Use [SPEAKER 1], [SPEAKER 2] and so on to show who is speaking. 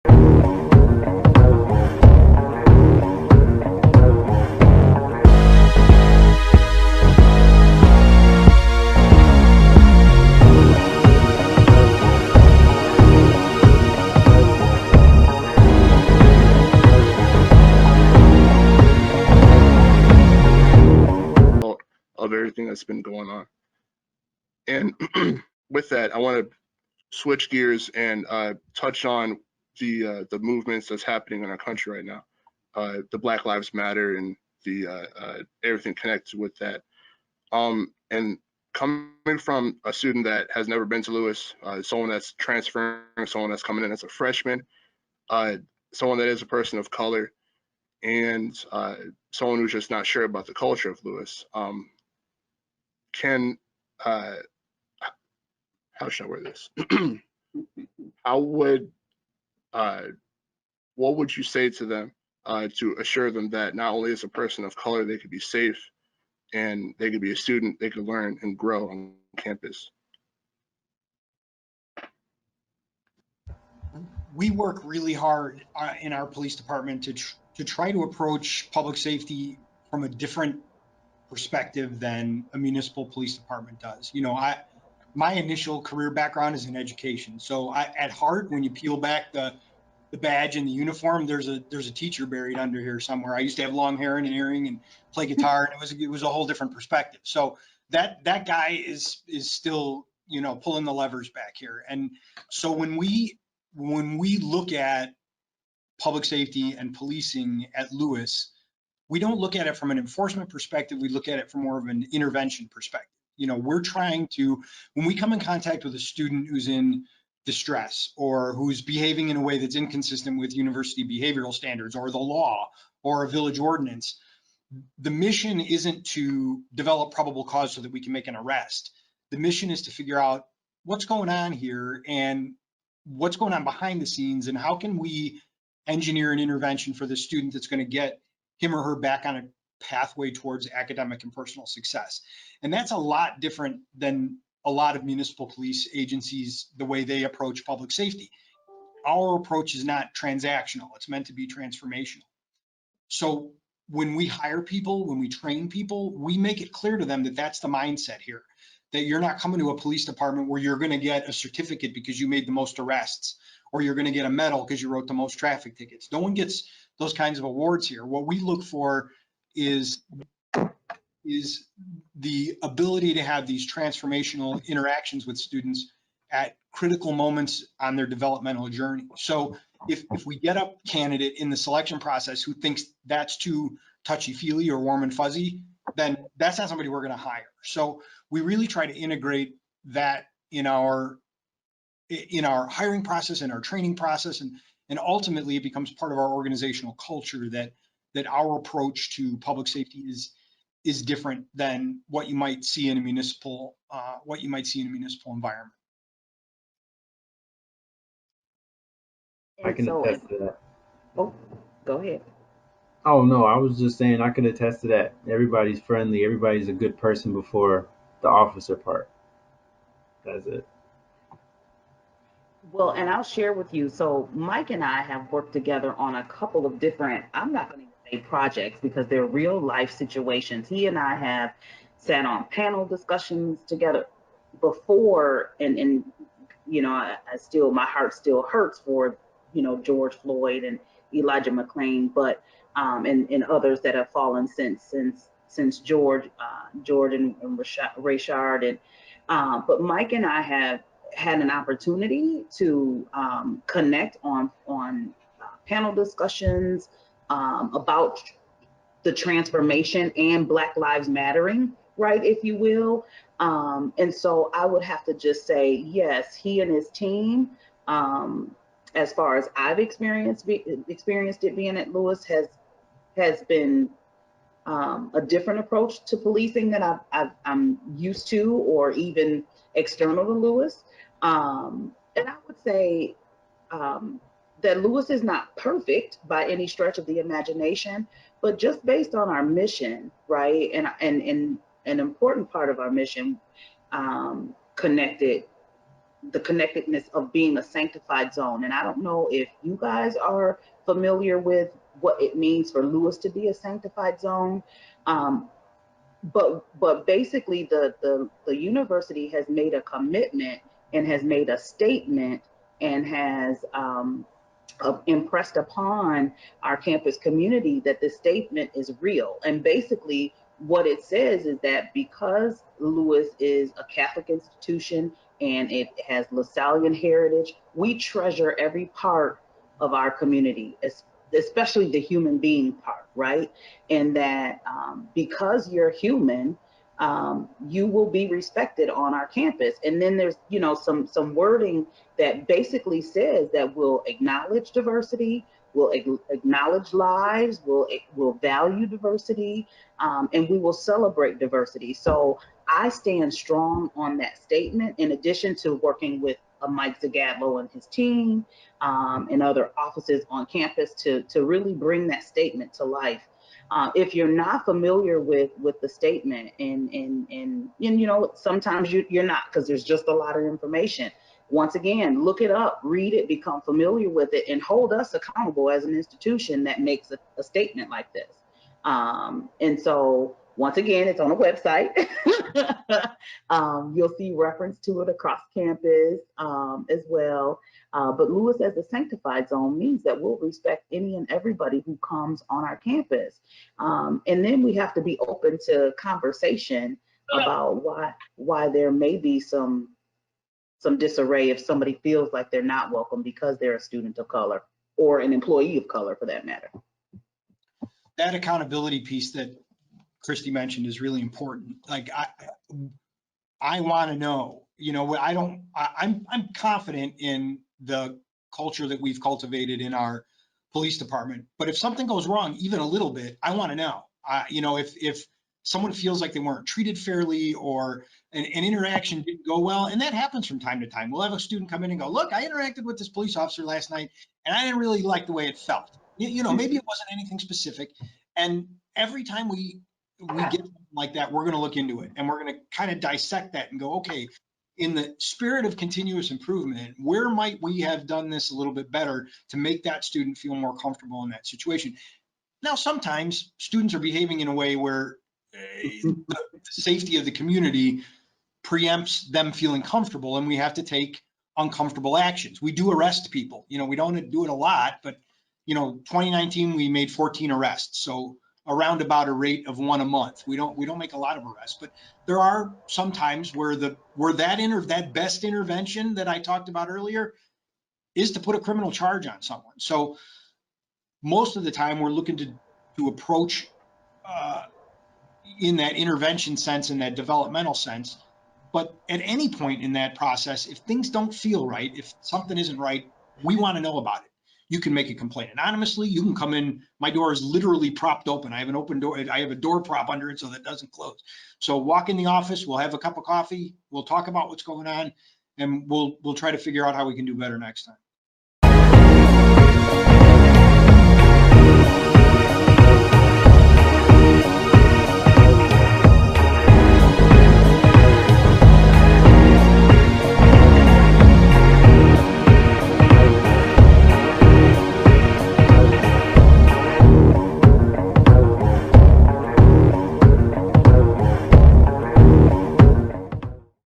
[SPEAKER 1] Of everything that's been going on. And with that, I want to switch gears and touch on the movements that's happening in our country right now, the Black Lives Matter and the everything connected with that. And coming from a student that has never been to Lewis, someone that's transferring, someone that's coming in as a freshman, uh, someone that is a person of color, and someone who's just not sure about the culture of Lewis, can how should I word this? How would uh, what would you say to them to assure them that not only as a person of color they could be safe and they could be a student, they could learn and grow on campus?
[SPEAKER 2] We work really hard in our police department to try to approach public safety from a different perspective than a municipal police department does. You know, my initial career background is in education, so at heart, when you peel back the badge and the uniform, there's a teacher buried under here somewhere. I used to have long hair and an earring and play guitar, and it was a whole different perspective. So that guy is still, you know, pulling the levers back here. And so when we look at public safety and policing at Lewis, we don't look at it from an enforcement perspective. We look at it from more of an intervention perspective. You know, we're trying to, when we come in contact with a student who's in distress or who's behaving in a way that's inconsistent with university behavioral standards or the law or a village ordinance, the mission isn't to develop probable cause so that we can make an arrest. The mission is to figure out what's going on here and what's going on behind the scenes, and how can we engineer an intervention for the student that's going to get him or her back on a pathway towards academic and personal success. And that's a lot different than a lot of municipal police agencies, the way they approach public safety. Our approach is not transactional, it's meant to be transformational. So when we hire people, when we train people, we make it clear to them that that's the mindset here, that you're not coming to a police department where you're going to get a certificate because you made the most arrests, or you're going to get a medal because you wrote the most traffic tickets. No one gets those kinds of awards here. What we look for is the ability to have these transformational interactions with students at critical moments on their developmental journey. So if we get a candidate in the selection process who thinks that's too touchy-feely or warm and fuzzy, then that's not somebody we're going to hire. So we really try to integrate that in our hiring process and our training process, and ultimately it becomes part of our organizational culture that our approach to public safety is different than what you might see in a municipal environment.
[SPEAKER 3] I can
[SPEAKER 4] So,
[SPEAKER 3] attest to that.
[SPEAKER 4] oh, go ahead.
[SPEAKER 3] Oh no, I was just saying I can attest to that. Everybody's friendly. Everybody's a good person before the officer part. That's it.
[SPEAKER 4] Well, and I'll share with you. So, Mike and I have worked together on a couple of different, I'm not going to say projects because they're real life situations. He and I have sat on panel discussions together before, and you know, I still, my heart still hurts for, you know, George Floyd and Elijah McClain, but and others that have fallen since George and Rayshard, and but Mike and I have had an opportunity to connect on panel discussions about the transformation and Black Lives Mattering, right, if you will. And so I would have to just say, yes, he and his team, as far as I've experienced it being at Lewis, has been a different approach to policing that I'm used to, or even external to Lewis. And I would say that Lewis is not perfect by any stretch of the imagination, but just based on our mission, right? And an important part of our mission, connected the connectedness of being a sanctified zone. And I don't know if you guys are familiar with what it means for Lewis to be a sanctified zone. But basically the university has made a commitment and has made a statement and has impressed upon our campus community that this statement is real. And basically what it says is that because Lewis is a Catholic institution and it has LaSallian heritage, we treasure every part of our community, especially the human being part, right? And that because you're human, you will be respected on our campus. And then there's, you know, some wording that basically says that we'll acknowledge diversity, we'll acknowledge lives, we'll value diversity, and we will celebrate diversity. So I stand strong on that statement, in addition to working with Mike Zagadlo and his team, and other offices on campus to really bring that statement to life. If you're not familiar with the statement, and you know, sometimes you're not, because there's just a lot of information. Once again, look it up, read it, become familiar with it, and hold us accountable as an institution that makes a statement like this. And so once again, it's on a website. You'll see reference to it across campus as well. But Lewis as a sanctified zone means that we'll respect any and everybody who comes on our campus. And then we have to be open to conversation about why there may be some disarray if somebody feels like they're not welcome because they're a student of color or an employee of color for that matter.
[SPEAKER 2] That accountability piece that Christy mentioned is really important. Like I want to know, you know, I'm confident in the culture that we've cultivated in our police department, but if something goes wrong, even a little bit, I want to know. You know, if someone feels like they weren't treated fairly or an interaction didn't go well, and that happens from time to time. We'll have a student come in and go, look, I interacted with this police officer last night and I didn't really like the way it felt. You know, maybe it wasn't anything specific. And every time we get something like that, we're going to look into it and we're going to kind of dissect that and go, okay, in the spirit of continuous improvement, where might we have done this a little bit better to make that student feel more comfortable in that situation? Now, sometimes students are behaving in a way where the safety of the community preempts them feeling comfortable, and we have to take uncomfortable actions. We do arrest people. You know, we don't do it a lot, but you know, 2019 we made 14 arrests, so around about a rate of 1 a month. We don't make a lot of arrests, but there are some times where that best intervention that I talked about earlier is to put a criminal charge on someone. So most of the time we're looking to approach in that intervention sense, in that developmental sense. But at any point in that process, if things don't feel right, if something isn't right, we want to know about it. You can make a complaint anonymously. You can come in. My door is literally propped open. I have an open door. I have a door prop under it so that it doesn't close. So walk in the office. We'll have a cup of coffee. We'll talk about what's going on, and we'll try to figure out how we can do better next time.